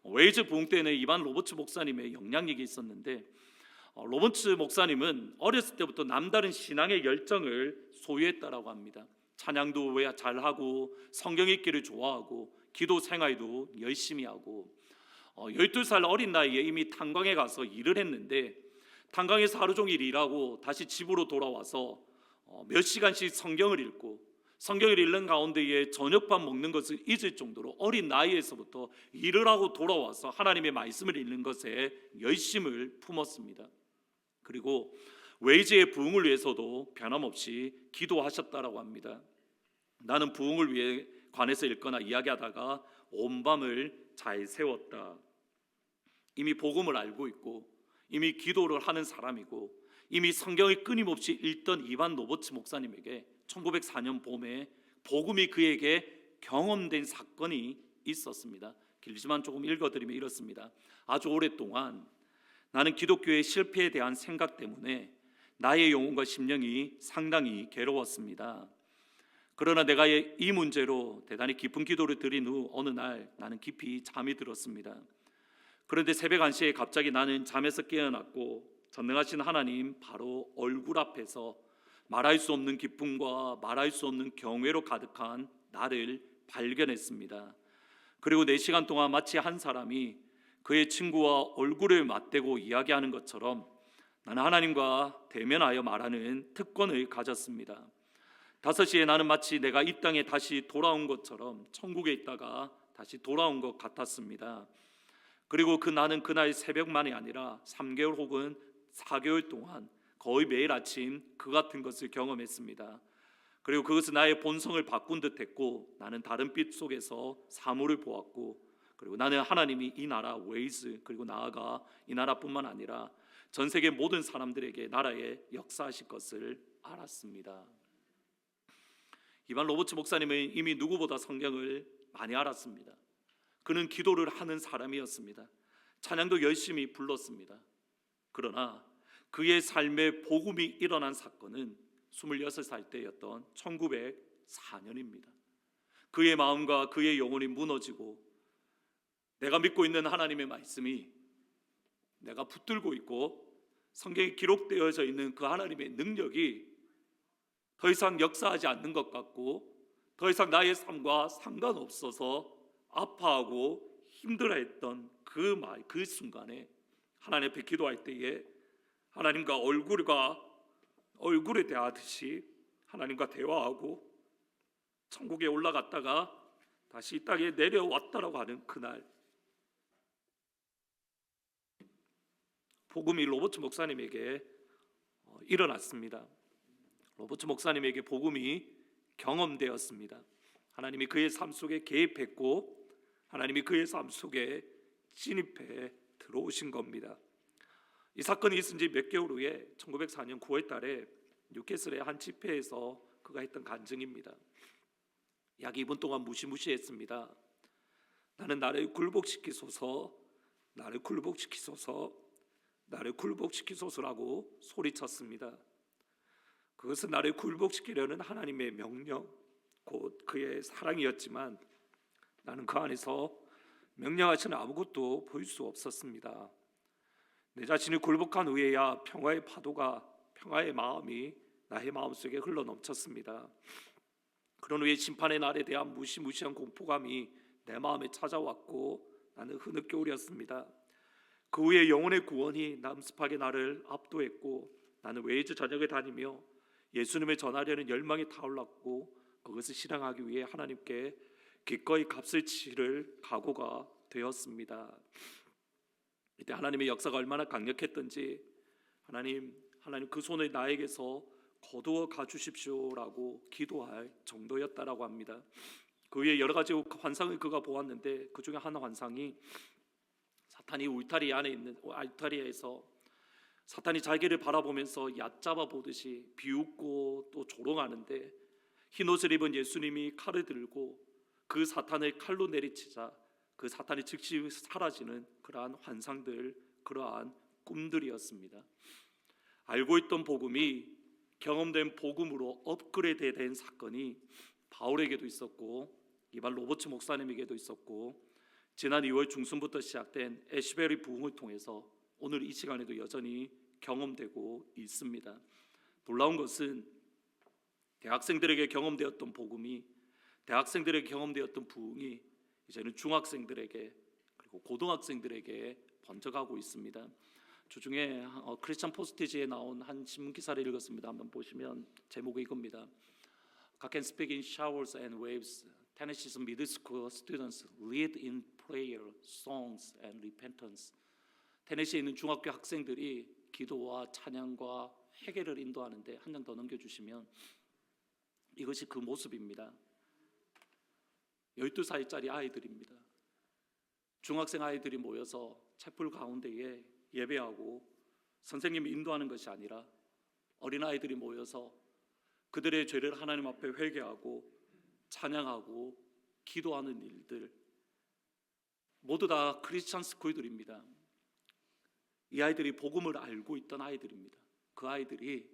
웨일즈 부흥 때는 이반 로버츠 목사님의 영향력이 있었는데, 로버츠 목사님은 어렸을 때부터 남다른 신앙의 열정을 소유했다라고 합니다. 찬양도 잘하고 성경 읽기를 좋아하고 기도 생활도 열심히 하고 12살 어린 나이에 이미 탄광에 가서 일을 했는데, 탄광에서 하루 종일 일하고 다시 집으로 돌아와서 몇 시간씩 성경을 읽고 성경을 읽는 가운데에 저녁밥 먹는 것을 잊을 정도로 어린 나이에서부터 일을 하고 돌아와서 하나님의 말씀을 읽는 것에 열심을 품었습니다. 그리고 웨이즈의 부흥을 위해서도 변함없이 기도하셨다라고 합니다. 나는 부흥을 위해 관해서 읽거나 이야기하다가 온 밤을 잘 새웠다. 이미 복음을 알고 있고 이미 기도를 하는 사람이고 이미 성경을 끊임없이 읽던 이반 로버츠 목사님에게 1904년 봄에 복음이 그에게 경험된 사건이 있었습니다. 길지만 조금 읽어드리면 이렇습니다. 아주 오랫동안 나는 기독교의 실패에 대한 생각 때문에 나의 영혼과 심령이 상당히 괴로웠습니다. 그러나 내가 이 문제로 대단히 깊은 기도를 드린 후 어느 날 나는 깊이 잠이 들었습니다. 그런데 새벽 1시에 갑자기 나는 잠에서 깨어났고 전능하신 하나님 바로 얼굴 앞에서 말할 수 없는 기쁨과 말할 수 없는 경외로 가득한 나를 발견했습니다. 그리고 4시간 동안 마치 한 사람이 그의 친구와 얼굴을 맞대고 이야기하는 것처럼 나는 하나님과 대면하여 말하는 특권을 가졌습니다. 5시에 나는 마치 내가 이 땅에 다시 돌아온 것처럼 천국에 있다가 다시 돌아온 것 같았습니다. 그리고 나는 그날 새벽만이 아니라 3개월 혹은 4개월 동안 거의 매일 아침 그 같은 것을 경험했습니다. 그리고 그것은 나의 본성을 바꾼 듯했고 나는 다른 빛 속에서 사물을 보았고, 그리고 나는 하나님이 이 나라 웨일즈 그리고 나아가 이 나라뿐만 아니라 전 세계 모든 사람들에게 나라에 역사하실 것을 알았습니다. 이반 로버츠 목사님은 이미 누구보다 성경을 많이 알았습니다. 그는 기도를 하는 사람이었습니다. 찬양도 열심히 불렀습니다. 그러나 그의 삶에 복음이 일어난 사건은 26살 때였던 1904년입니다. 그의 마음과 그의 영혼이 무너지고 내가 믿고 있는 하나님의 말씀이, 내가 붙들고 있고 성경에 기록되어져 있는 그 하나님의 능력이 더 이상 역사하지 않는 것 같고 더 이상 나의 삶과 상관없어서 아파하고 힘들어했던 그 순간에 하나님 앞에 기도할 때에 하나님과 얼굴에 대하듯이 하나님과 대화하고 천국에 올라갔다가 다시 이 땅에 내려왔다라고 하는 그날, 복음이 로버트 목사님에게 일어났습니다. 로버트 목사님에게 복음이 경험되었습니다. 하나님이 그의 삶 속에 개입했고 하나님이 그의 삶 속에 진입해 들어오신 겁니다. 이 사건이 있은 지 몇 개월 후에 1904년 9월 달에 뉴캐슬의 한 집회에서 그가 했던 간증입니다. 약 2분 동안 무시무시했습니다. 나는 나를 굴복시키소서, 나를 굴복시키소서, 나를 굴복시키소서라고 소리쳤습니다. 그것은 나를 굴복시키려는 하나님의 명령, 곧 그의 사랑이었지만 나는 그 안에서 명령하시는 아무것도 볼 수 없었습니다. 내 자신이 굴복한 후에야 평화의 파도가, 평화의 마음이 나의 마음속에 흘러넘쳤습니다. 그런 후에 심판의 날에 대한 무시무시한 공포감이 내 마음에 찾아왔고 나는 흐느껴오렸습니다. 그 후에 영혼의 구원이 남습하게 나를 압도했고 나는 웨이즈 전역에 다니며 예수님을 전하려는 열망이 타올랐고 그것을 실행하기 위해 하나님께 기꺼이 값을 치를 각오가 되었습니다. 이때 하나님의 역사가 얼마나 강력했던지 하나님 그 손을 나에게서 거두어 가주십시오라고 기도할 정도였다라고 합니다. 그 위에 여러 가지 환상을 그가 보았는데 그 중에 한 환상이 사탄이 울타리 안에 있는 울타리에서 사탄이 자기를 바라보면서 얕잡아 보듯이 비웃고 또 조롱하는데 흰 옷을 입은 예수님이 칼을 들고 그 사탄을 칼로 내리치자 그 사탄이 즉시 사라지는 그러한 환상들, 그러한 꿈들이었습니다. 알고 있던 복음이 경험된 복음으로 업그레이드된 사건이 바울에게도 있었고 이반 로버트 목사님에게도 있었고 지난 2월 중순부터 시작된 애쉬베리 부흥을 통해서 오늘 이 시간에도 여전히 경험되고 있습니다. 놀라운 것은 대학생들에게 경험되었던 복음이, 대학생들에게 경험되었던 부흥이 이제는 중학생들에게 그리고 고등학생들에게 번져가고 있습니다. 주중에 크리스천 포스티지에 나온 한 신문 기사를 읽었습니다. 한번 보시면 제목이 이겁니다. God can speak in showers and waves. Tennessee's middle school students lead in prayer, songs and repentance. 테네시에 있는 중학교 학생들이 기도와 찬양과 회개를 인도하는데 한 장 더 넘겨주시면 이것이 그 모습입니다. 12살짜리 아이들입니다. 중학생 아이들이 모여서 채플 가운데에 예배하고 선생님이 인도하는 것이 아니라 어린아이들이 모여서 그들의 죄를 하나님 앞에 회개하고 찬양하고 기도하는 일들, 모두 다 크리스천 스쿨들입니다. 이 아이들이 복음을 알고 있던 아이들입니다. 그 아이들이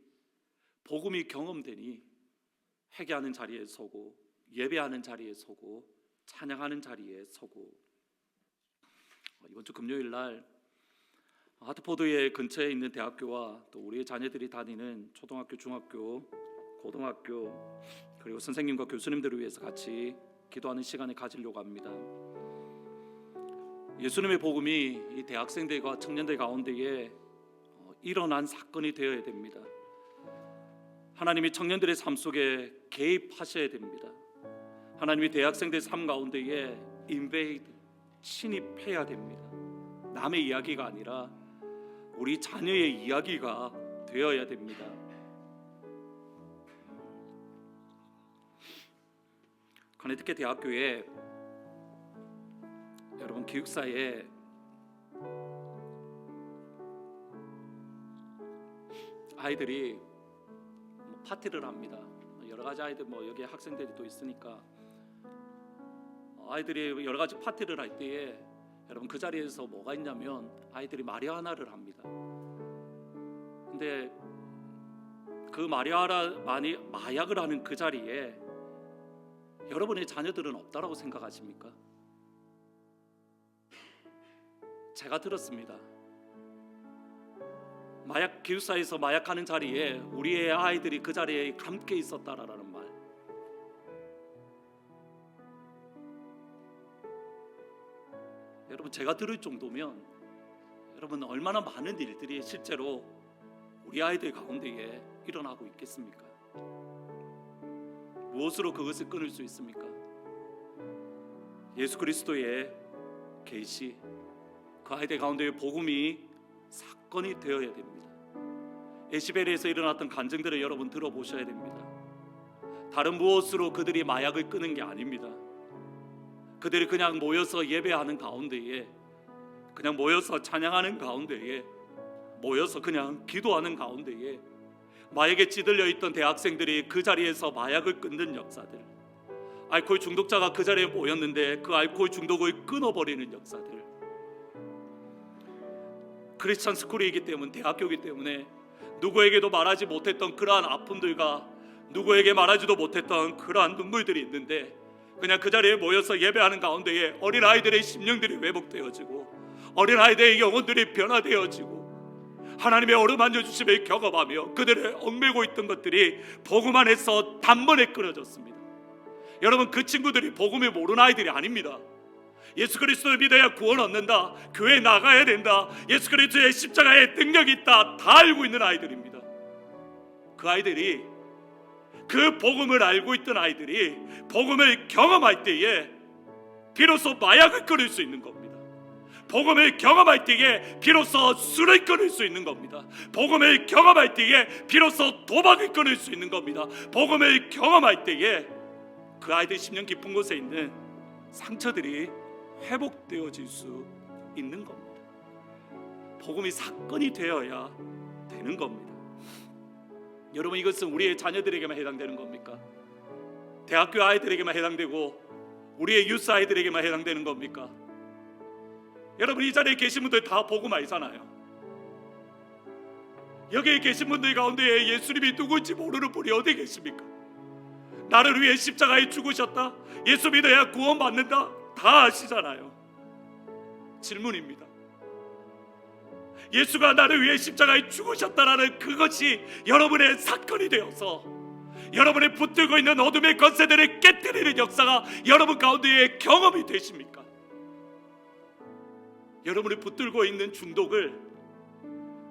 복음이 경험되니 회개하는 자리에 서고 예배하는 자리에 서고 찬양하는 자리에 서고, 이번 주 금요일 날 하트포드의 근처에 있는 대학교와 또 우리의 자녀들이 다니는 초등학교, 중학교, 고등학교 그리고 선생님과 교수님들을 위해서 같이 기도하는 시간을 가지려고 합니다. 예수님의 복음이 이 대학생들과 청년들 가운데에 일어난 사건이 되어야 됩니다. 하나님이 청년들의 삶 속에 개입하셔야 됩니다. 하나님이 대학생들의 삶 가운데에 인베이드, 침입해야 됩니다. 남의 이야기가 아니라 우리 자녀의 이야기가 되어야 됩니다. 커네티켓 대학교에 여러분 기숙사에 아이들이 파티를 합니다. 여러 가지 아이들 여기 학생들이 또 있으니까 아이들이 여러 가지 파티를 할 때에 여러분 그 자리에서 뭐가 있냐면 아이들이 마리아나를 합니다. 근데 그 마약을 하는 그 자리에 여러분의 자녀들은 없다라고 생각하십니까? 제가 들었습니다. 마약 기숙사에서 마약하는 자리에 우리의 아이들이 그 자리에 함께 있었다라는 말. 여러분, 제가 들을 정도면 여러분 얼마나 많은 일들이 실제로 우리 아이들 가운데에 일어나고 있겠습니까? 무엇으로 그것을 끊을 수 있습니까? 예수 그리스도의 계시, 그 아이들 가운데의 복음이 사건이 되어야 됩니다. 에시베리에서 일어났던 간증들을 여러분 들어보셔야 됩니다. 다른 무엇으로 그들이 마약을 끄는 게 아닙니다. 그들이 그냥 모여서 예배하는 가운데에, 그냥 모여서 찬양하는 가운데에, 모여서 그냥 기도하는 가운데에 마약에 찌들려 있던 대학생들이 그 자리에서 마약을 끊는 역사들, 알코올 중독자가 그 자리에 모였는데 그 알코올 중독을 끊어버리는 역사들. 크리스천 스쿨이기 때문에, 대학교이기 때문에 누구에게도 말하지 못했던 그러한 아픔들과 누구에게 말하지도 못했던 그러한 눈물들이 있는데, 그냥 그 자리에 모여서 예배하는 가운데에 어린아이들의 심령들이 회복되어지고 어린아이들의 영혼들이 변화되어지고 하나님의 어루만져 주심을 경험하며 그들을 얽매고 있던 것들이 복음 안에서 단번에 끊어졌습니다. 여러분, 그 친구들이 복음을 모르는 아이들이 아닙니다. 예수 그리스도를 믿어야 구원 얻는다, 교회에 나가야 된다, 예수 그리스도의 십자가에 능력이 있다, 다 알고 있는 아이들입니다. 그 아이들이, 그 복음을 알고 있던 아이들이 복음을 경험할 때에 비로소 마약을 끊을 수 있는 겁니다. 복음을 경험할 때에 비로소 술을 끊을 수 있는 겁니다. 복음을 경험할 때에 비로소 도박을 끊을 수 있는 겁니다. 복음을 경험할 때에 그 아이들 심령 깊은 곳에 있는 상처들이 회복되어질 수 있는 겁니다. 복음이 사건이 되어야 되는 겁니다. 여러분, 이것은 우리의 자녀들에게만 해당되는 겁니까? 대학교 아이들에게만 해당되고 우리의 유스 아이들에게만 해당되는 겁니까? 여러분, 이 자리에 계신 분들 다 복음 알잖아요. 여기에 계신 분들 가운데 예수님이 누군지 모르는 분이 어디 계십니까? 나를 위해 십자가에 죽으셨다, 예수 믿어야 구원받는다, 다 아시잖아요. 질문입니다. 예수가 나를 위해 십자가에 죽으셨다라는 그것이 여러분의 사건이 되어서 여러분의 붙들고 있는 어둠의 권세들을 깨뜨리는 역사가 여러분 가운데의 경험이 되십니까? 여러분이 붙들고 있는 중독을,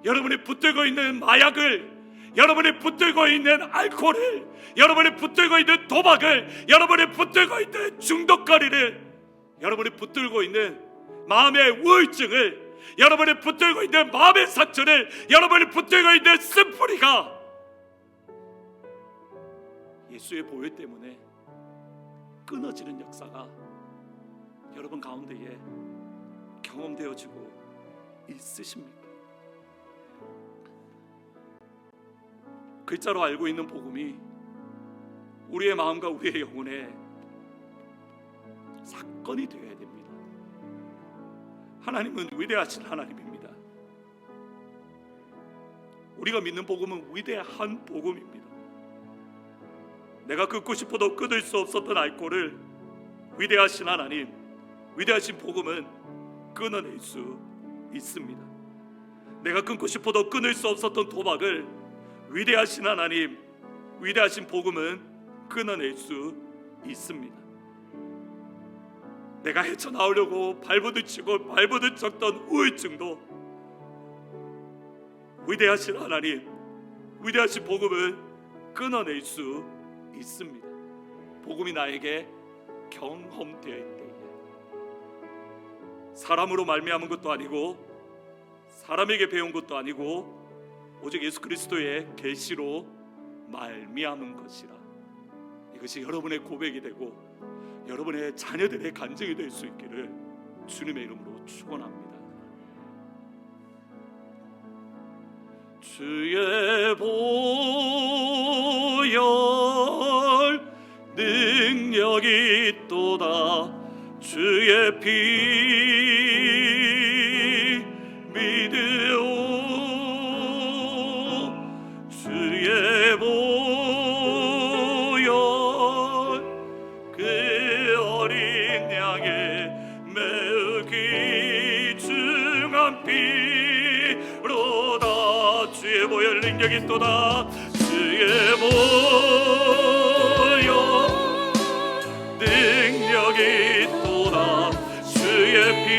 여러분이 붙들고 있는 마약을, 여러분이 붙들고 있는 알코올을, 여러분이 붙들고 있는 도박을, 여러분이 붙들고 있는 중독거리를, 여러분이 붙들고 있는 마음의 우울증을, 여러분이 붙들고 있는 마음의 상처를, 여러분이 붙들고 있는 쓴뿌리가 예수의 보혈 때문에 끊어지는 역사가 여러분 가운데에 경험되어지고 있으십니까? 글자로 알고 있는 복음이 우리의 마음과 우리의 영혼에 사건이 되어야 됩니다. 하나님은 위대하신 하나님입니다. 우리가 믿는 복음은 위대한 복음입니다. 내가 끊고 싶어도 끊을 수 없었던 알코올을 위대하신 하나님, 위대하신 복음은 끊어낼 수 있습니다. 내가 끊고 싶어도 끊을 수 없었던 도박을 위대하신 하나님, 위대하신 복음은 끊어낼 수 있습니다. 내가 헤쳐나오려고 발부딪히고 발부딪혔던 우울증도 위대하신 하나님, 위대하신 복음을 끊어낼 수 있습니다. 복음이 나에게 경험될 때에 사람으로 말미암은 것도 아니고 사람에게 배운 것도 아니고 오직 예수 그리스도의 계시로 말미암은 것이라. 이것이 여러분의 고백이 되고 여러분의 자녀들의 간증이 될 수 있기를 주님의 이름으로 축원합니다. 주의 보혈 능력이 있도다. 주의 피 믿으오. 주의 보혈 그 능력이 있도다. 주의 보혈 능력이 있도다. 주의 피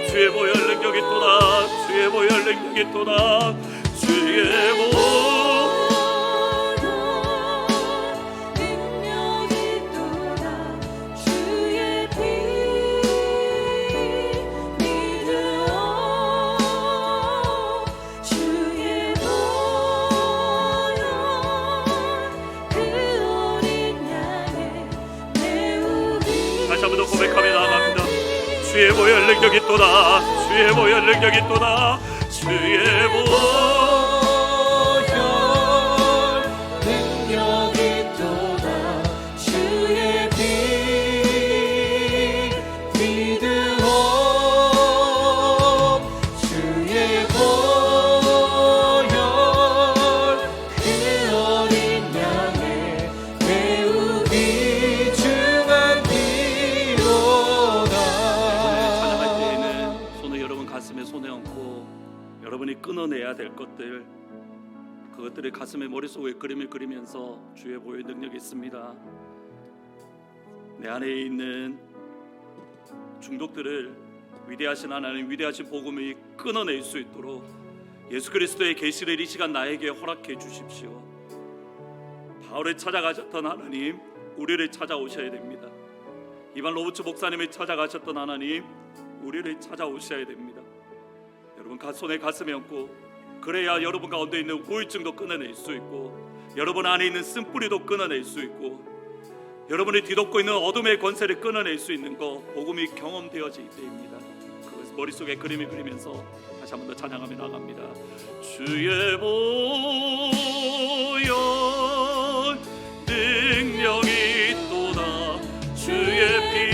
주의 보혈 능력이 있도다. 주의 보혈 능력이 있도다. 주의 다시 한 번 더 고백하며 나아갑니다. 주의 보혈 능력이 있도다. 주의 보혈 능력이 있도다. 주의 보혈 능력이 있도다. 주의 피 믿으오. 주의 보혈 그 어린 양의 매우 귀중한 피로다. 찬양할 때에는 손을 여러분 가슴에 손에 얹고 여러분이 끊어내야 될 것들, 그것들을 가슴에 머릿속에 그림을 그리면서 주의 보혈 능력이 있습니다. 내 안에 있는 중독들을 위대하신 하나님, 위대하신 복음이 끊어낼 수 있도록 예수 그리스도의 계시를 이 시간 나에게 허락해 주십시오. 바울을 찾아가셨던 하나님, 우리를 찾아오셔야 됩니다. 이반 로버츠 목사님을 찾아가셨던 하나님, 우리를 찾아오셔야 됩니다. 여러분 손에 가슴에 얹고, 그래야 여러분 가운데 있는 우울증도 끊어낼 수 있고, 여러분 안에 있는 쓴뿌리도 끊어낼 수 있고, 여러분이 뒤덮고 있는 어둠의 권세를 끊어낼 수 있는 거, 복음이 경험되어질 때입니다. 그것을 머릿속에 그림을 그리면서 다시 한 번 더 찬양하며 나갑니다. 주의 보혈 능력이 있도다. 주의 피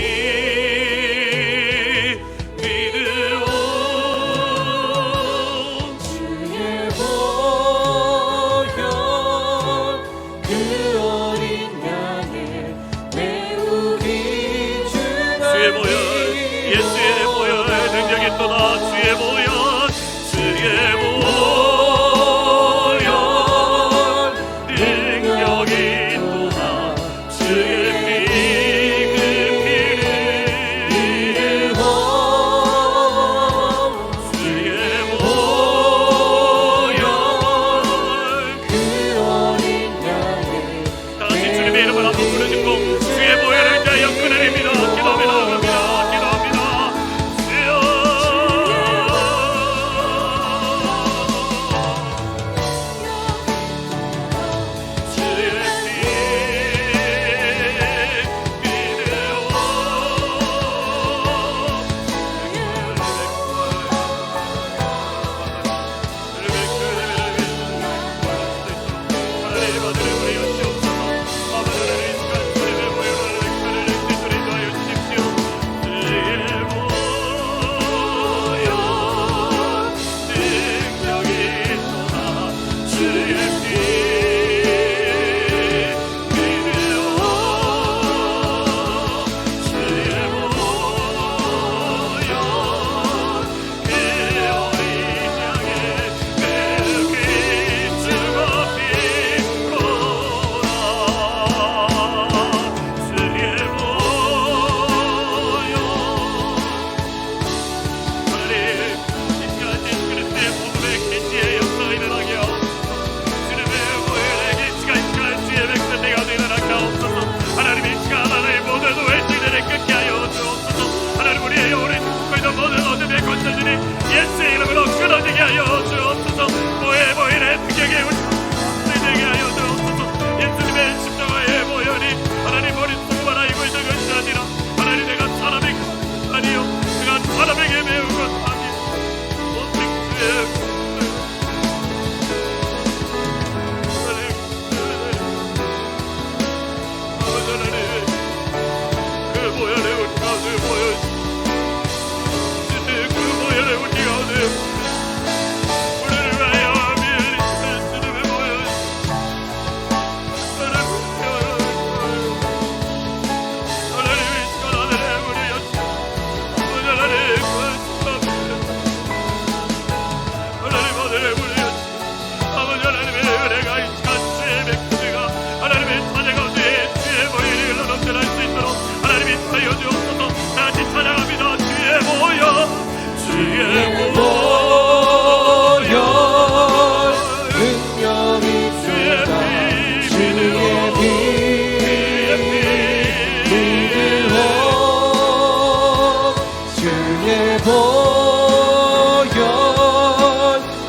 보혈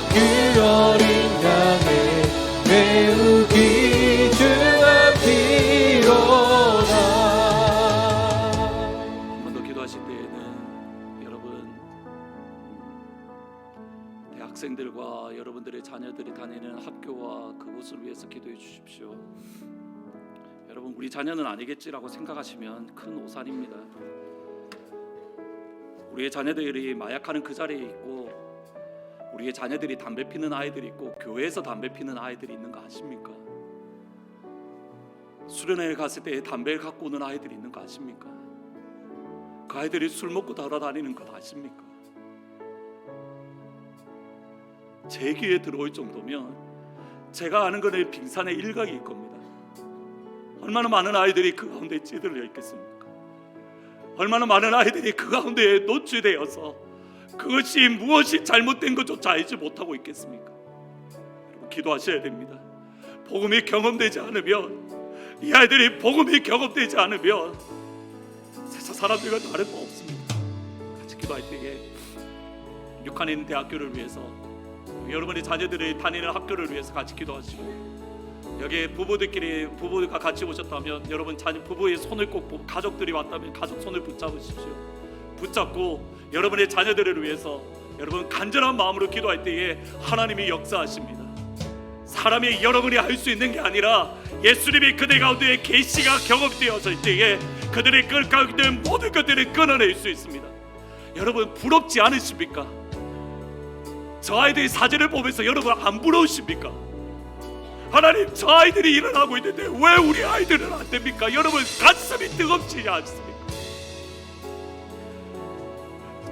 그 어린 양의 매우 귀중한 피로다. 한 번 더 기도하실 때에는 여러분 대학생들과 여러분들의 자녀들이 다니는 학교와 그곳을 위해서 기도해 주십시오. 여러분 우리 자녀는 아니겠지라고 생각하시면 큰 오산입니다. 우리의 자녀들이 마약하는 그 자리에 있고 우리의 자녀들이 담배 피는 아이들이 있고 교회에서 담배 피는 아이들이 있는 거 아십니까? 수련회에 갔을 때 담배를 갖고 오는 아이들이 있는 거 아십니까? 그 아이들이 술 먹고 돌아다니는 것 아십니까? 제 귀에 들어올 정도면 제가 아는 거는 빙산의 일각일 겁니다. 얼마나 많은 아이들이 그 가운데 찌들려 있겠습니까? 얼마나 많은 아이들이 그 가운데 노출되어서 그것이 무엇이 잘못된 것조차 알지 못하고 있겠습니까? 여러분 기도하셔야 됩니다. 복음이 경험되지 않으면 이 아이들이 복음이 경험되지 않으면 세상 사람들과 다를 바 없습니다. 같이 기도할 때에 육한인 대학교를 위해서 여러분의 자녀들이 다니는 학교를 위해서 같이 기도하시고 여기 부부가 같이 오셨다면 여러분 자녀 부부의 손을 꼭 보고 가족들이 왔다면 가족 손을 붙잡으십시오. 붙잡고 여러분의 자녀들을 위해서 여러분 간절한 마음으로 기도할 때에 하나님이 역사하십니다. 사람이 여러분이 할 수 있는 게 아니라 예수님이 그들 가운데 계시가 경험되었을 때에 그들의 가운데 모든 것들을 끊어낼 수 있습니다. 여러분 부럽지 않으십니까? 저 아이들의 사진을 보면서 여러분 안 부러우십니까? 하나님 저 아이들이 일어나고 있는데 왜 우리 아이들은 안 됩니까? 여러분 가슴이 뜨겁지 않습니까?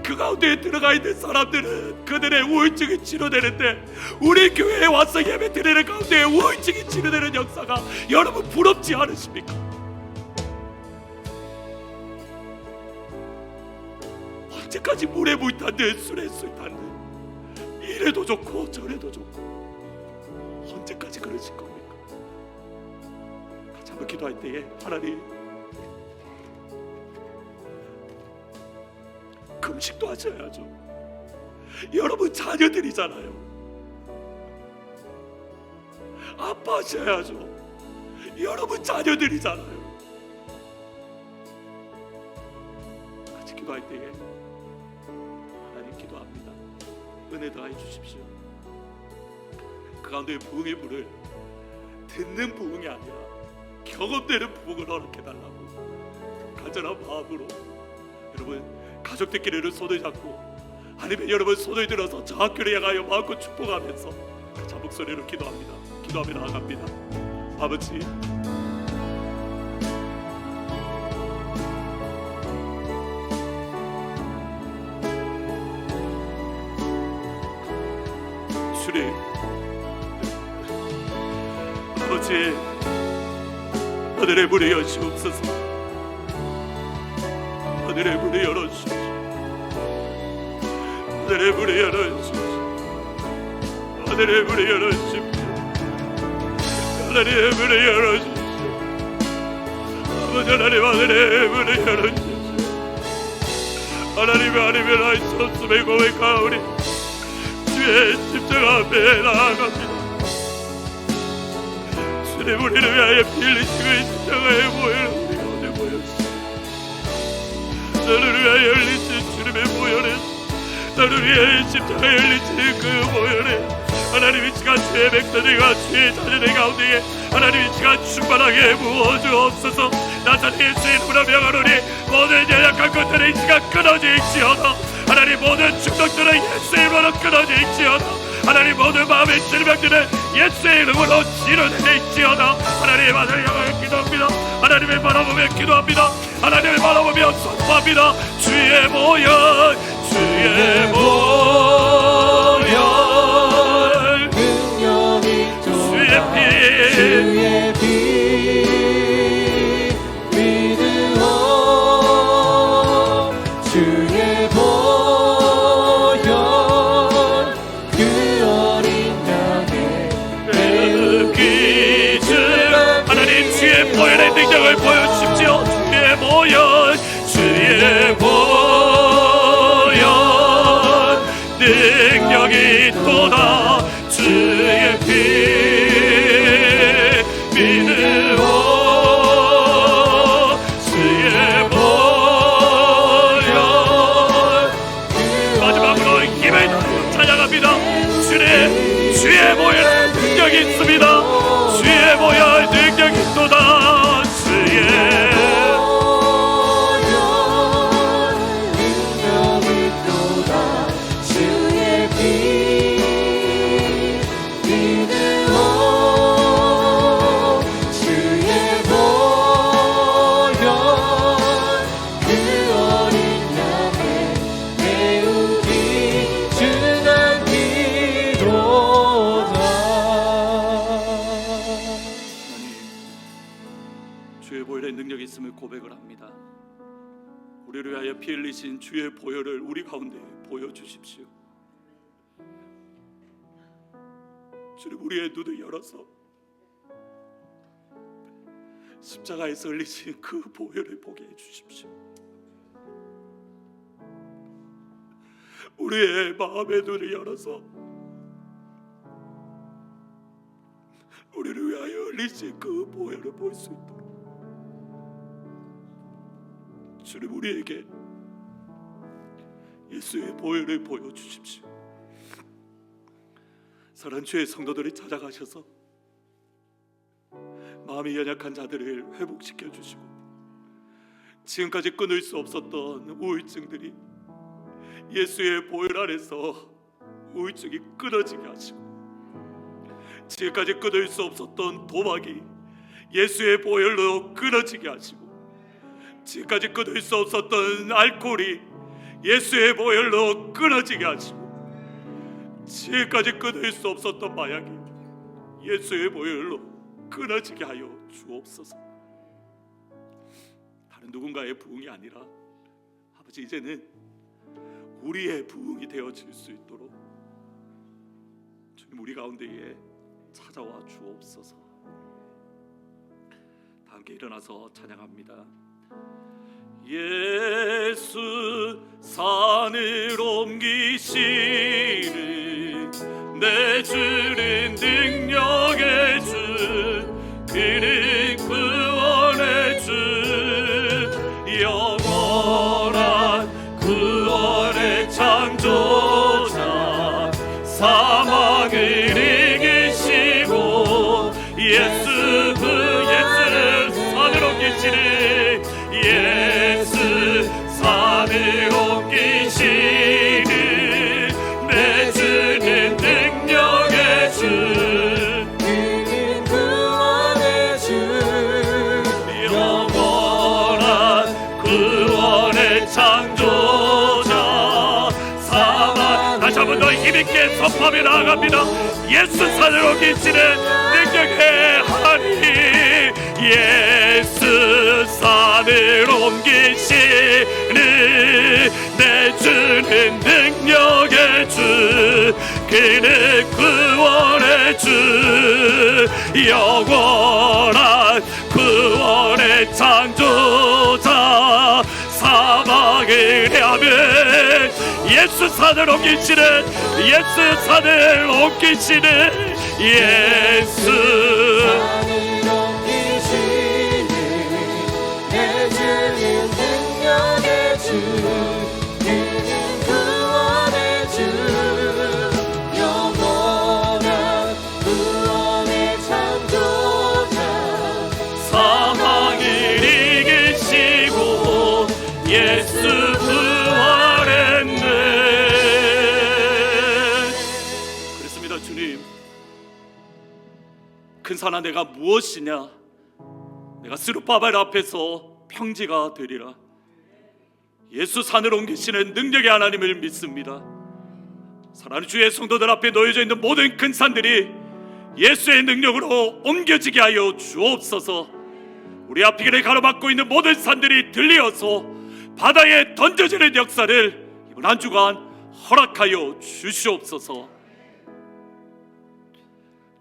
그 가운데 들어가 있는 사람들은 그들의 우울증이 치료되는데 우리 교회에 와서 예배 드리는 가운데 우울증이 치료되는 역사가 여러분 부럽지 않으십니까? 언제까지 물에 물 탔는 술에 술 탔는 이래도 좋고 저래도 좋고 언제까지 그러실 겁니까? 같이 한번 기도할 때에 하나님 금식도 하셔야죠. 여러분 자녀들이잖아요. 아빠하셔야죠. 여러분 자녀들이잖아요. 같이 기도할 때에 하나님 기도합니다. 은혜 더하여 주십시오. 그 가운데 부흥의 불을 듣는 부흥이 아니라 경험되는 부흥을 허락해달라고 간절한 마음으로 여러분 가족들끼리는 손을 잡고 아니면 여러분 손을 들어서 저 학교를 향하여 마음껏 축복하면서 그 목소리로 기도합니다. 기도하며 나아갑니다. 아버지 주님 아버지 하늘의 문을 여시옵소서. 하늘의 문을 열어주십시오. 하늘의 문을 열어주십시오. 하늘의 문을 열어주십시오. 하늘의 문을 열어주십시오. 아버지 하나님 하늘의 문을 열어주십시오. 하나님의 아니면 할 수 없음을 고백하오니 주의 십자가 앞에 나아갑니다. 주님 우리를 위하여 피 흘리시고 십자가에 모여 우리 가운데 모였습니다. 나를 위하여 열리신 주님의 모혈에 나를 위하여 십자가에 열리신 그 모혈에 하나님 이 시간 주의 백성들과 주의 자녀들 가운데에 하나님 이 시간 충만하게 부어주옵소서. 나사렛 예수의 이름으로 명하노니 모든 연약한 것들은 이 시간 끊어질지어다. 하나님 모든 중독들은 예수의 이름으로 끊어질지어다. 하나님 모든 마음의 질병들은 예수의 이름으로 치료될지어다. 하나님 하나님 향하여 기도합니다. 하나님을 바라보며 기도합니다. 하나님을 바라보며 선포합니다. 주의 모혈 주의 모혈 능력이 주의 피 주의 피 믿으오 주의 보혈 그 어린 양의 매우 귀중 하나님 주의 보혈의 능력을 보여주십시오. 주의 보혈 주의 보혈 마지막으로 힘을 다하여 찬양합니다. 주의 보혈의 능력이 있습니다. 주의 보혈 능력이 있도다. 주의 피 믿음으로 주의 보혈 그 어린 양의 배우기 주난 비로다. 주의 보혈의 능력이 있음을 고백을 합니다. 우리를 위하여 피 흘리신 주의 보혈을 우리 가운데 보여주십시오. 주님, 우리의 눈을 열어서 십자가에서 흘리신 그 보혈을 보게 해주십시오. 우리의 마음의 눈을 열어서 우리를 위하여 흘리신 그 보혈을 볼 수 있도록 주님, 우리에게 예수의 보혈을 보여주십시오. 사랑하는 주의 성도들이 찾아가셔서 마음이 연약한 자들을 회복시켜 주시고, 지금까지 끊을 수 없었던 우울증들이 예수의 보혈 안에서 우울증이 끊어지게 하시고, 지금까지 끊을 수 없었던 도박이 예수의 보혈로 끊어지게 하시고, 지금까지 끊을 수 없었던 알코올이 예수의 보혈로 끊어지게 하시고, 지금까지 끊을 수 없었던 마약이 예수의 보혈로 끊어지게 하여 주옵소서. 다른 누군가의 부흥이 아니라 아버지, 이제는 우리의 부흥이 되어질 수 있도록 주님, 우리 가운데에 찾아와 주옵소서. 다 함께 일어나서 찬양합니다. 예수 산을 옮기시는 내 주는 능력의 주, 그는 구원의 주, 영원한 구원의 창조자, 사망을 이기시고 예수는 산을 옮기시는 예수 산을 옮기시는 내 주는 능력의 주, 그는 구원의 주, 영원한 구원의 창조자, 사망. 다시 한 번 더 힘있게 선포하며 나아갑니다. 예수 산을 옮기시는 능력의 하나님, 예수 산을 옮기시는 내 주는 능력의 주, 그는 구원의 주, 영원한 구원의 창조자, 사망을 해하며 예수 산을 옮기시는, 예수 산을 옮기시는 예수 산을 옮기시는 내 주는 능력의 주, 그는 구원의 주, 영원한 구원의 창조자, 사망을 이기시고 예수 부활했네. 그렇습니다. 주님, 큰 산아 내가 무엇이냐? 내가 스룹바벨 앞에서 평지가 되리라. 예수 산을 옮기시는 능력의 하나님을 믿습니다. 사랑하는 주의 성도들 앞에 놓여져 있는 모든 큰 산들이 예수의 능력으로 옮겨지게 하여 주옵소서. 우리 앞 길을 가로막고 있는 모든 산들이 들리어서 바다에 던져지는 역사를 이번 한 주간 허락하여 주시옵소서.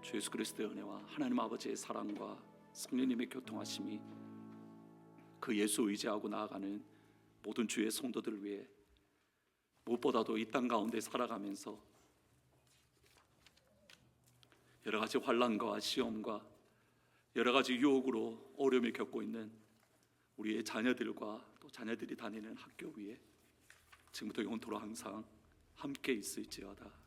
주 예수 그리스도의 은혜와 하나님 아버지의 사랑과 성령님의 교통하심이 그 예수 의지하고 나아가는 모든 주의 성도들을 위해, 무엇보다도 이 땅 가운데 살아가면서 여러 가지 환난과 시험과 여러 가지 유혹으로 어려움을 겪고 있는 우리의 자녀들과 또 자녀들이 다니는 학교 위에 지금부터 영원토록 항상 함께 있을지어다.